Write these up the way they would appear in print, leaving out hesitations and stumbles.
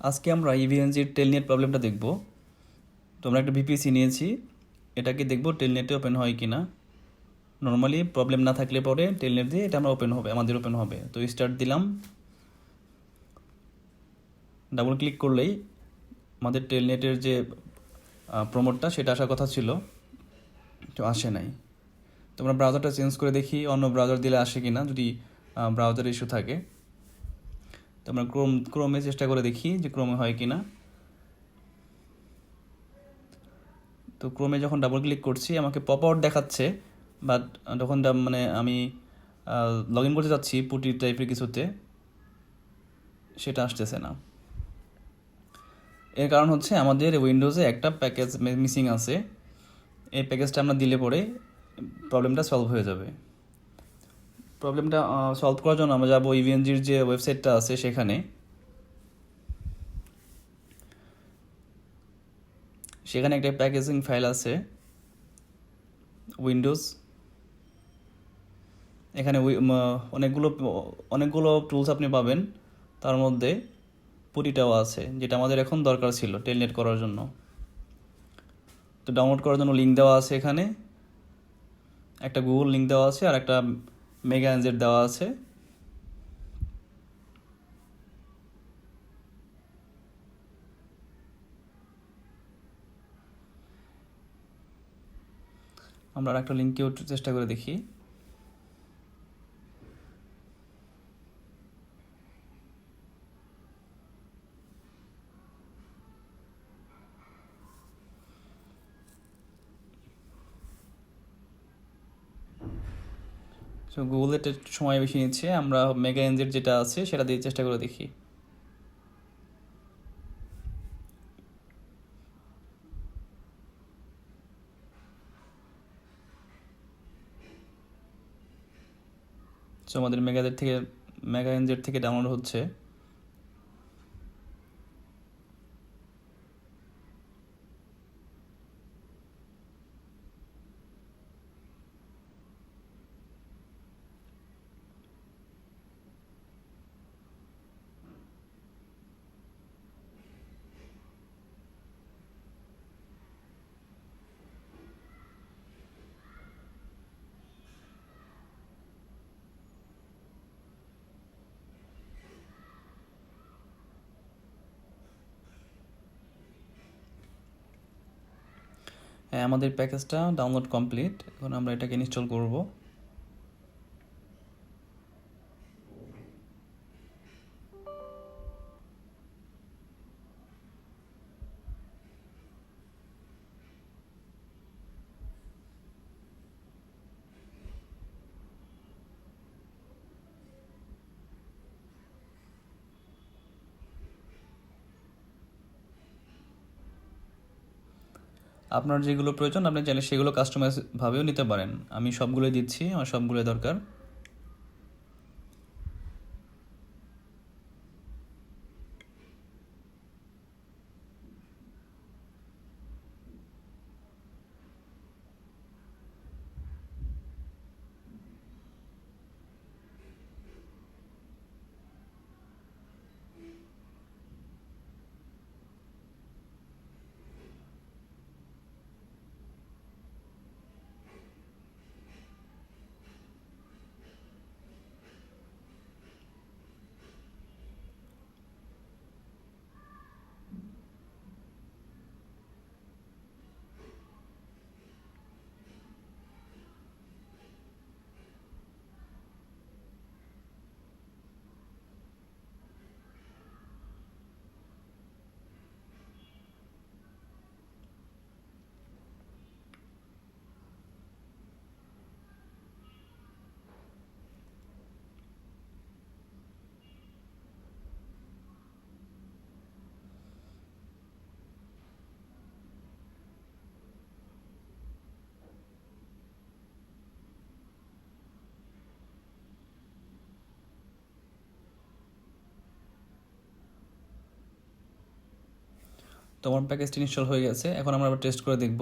আজকে আমরা ইভিএনজির টেলনেট প্রবলেমটা দেখব। তো আমরা একটা ভিপিসি নিয়েছি, এটাকে দেখব টেলনেটে ওপেন হয় কি না। নর্মালি প্রবলেম না থাকলে পরে টেলনেট দিয়ে এটা আমরা আমাদের ওপেন হবে। তো স্টার্ট দিলাম, ডাবল ক্লিক করলেই আমাদের টেলনেটের যে প্রমোটটা সেটা আসার কথা ছিল, তো আসে নাই। তো আমরা ব্রাউজারটা চেঞ্জ করে দেখি অন্য ব্রাউজার দিলে আসে কি না, যদি ব্রাউজার ইস্যু থাকে। তো আমরা ক্রোমে চেষ্টা করে দেখি যে ক্রোমে হয় কি না। তো ক্রোমে যখন ডাবল ক্লিক করছি আমাকে পপ আউট দেখাচ্ছে, বাট যখন মানে আমি লগ ইন করতে যাচ্ছি পুটি টাইপের কিছুতে, সেটা আসতেছে না। এর কারণ হচ্ছে আমাদের উইন্ডোজে একটা প্যাকেজ মিসিং আছে। এই প্যাকেজটা আমরা দিলে পরে প্রবলেমটা সলভ হয়ে যাবে। প্রবলেমটা সলভ করার জন্য আমরা যাবো ইভিএনজির যে ওয়েবসাইটটা আছে সেখানে একটা প্যাকেজিং ফাইল আছে উইন্ডোজ। এখানে অনেকগুলো টুলস আপনি পাবেন, তার মধ্যে পুটিটাও আছে, যেটা আমাদের এখন দরকার ছিল টেলনেট করার জন্য। তো ডাউনলোড করার জন্য লিঙ্ক দেওয়া আছে, এখানে একটা গুগল লিঙ্ক দেওয়া আছে আর একটা মেগা এনজেড দেওয়া আছে। আমরা একটা লিঙ্কেও চেষ্টা করে দেখি। সো গুগলে একটু সময় বেশি নিচ্ছে, আমরা মেগা এনজেড যেটা আছে সেটা দিয়ে চেষ্টা করে দেখি। সো আমাদের মেগা এনজেড থেকে ডাউনলোড হচ্ছে। হ্যাঁ, আমাদের প্যাকেজটা ডাউনলোড কমপ্লিট। এখন আমরা এটাকে ইনস্টল করব। আপনার যেগুলো প্রয়োজন আপনি চাইলে সেগুলো কাস্টমাইজ ভাবেও নিতে পারেন। আমি সবগুলোই দিচ্ছি, আমার সবগুলোই দরকার। তো আমার প্যাকেজটি ইনস্টল হয়ে গেছে, এখন আমরা আবার টেস্ট করে দেখব।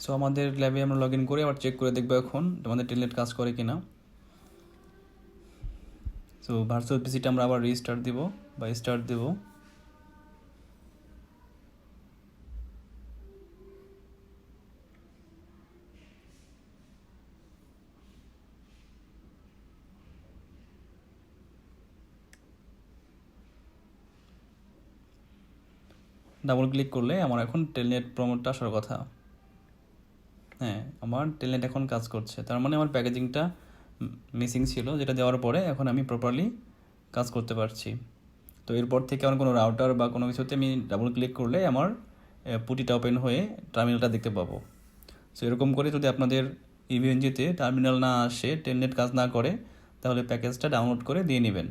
সো আমাদের ল্যাবে আমরা লগ ইন করে আবার চেক করে দেখবো এখন আমাদের টেলনেট কাজ করে কিনা। সো ভার্চুয়াল পিসিটা আমরা আবার রিস্টার্ট দিব বা স্টার্ট দেব। ডাবল ক্লিক করলে আমার এখন টেলনেট প্রমোটটা আসার কথা। হ্যাঁ, আমার টেলনেট এখন কাজ করছে, তার মানে আমার প্যাকেজিংটা মিসিং ছিল, যেটা দেওয়ার পরে এখন আমি প্রপারলি কাজ করতে পারছি। তো এরপর থেকে আমার কোনো রাউটার বা কোনো কিছুতে আমি ডাবল ক্লিক করলে আমার পুটিটা ওপেন হয়ে টার্মিনালটা দেখতে পাবো। সো এরকম করে যদি আপনাদের ইভিএনজিতে টার্মিনাল না আসে, টেলনেট কাজ না করে, তাহলে প্যাকেজটা ডাউনলোড করে দিয়ে নেবেন।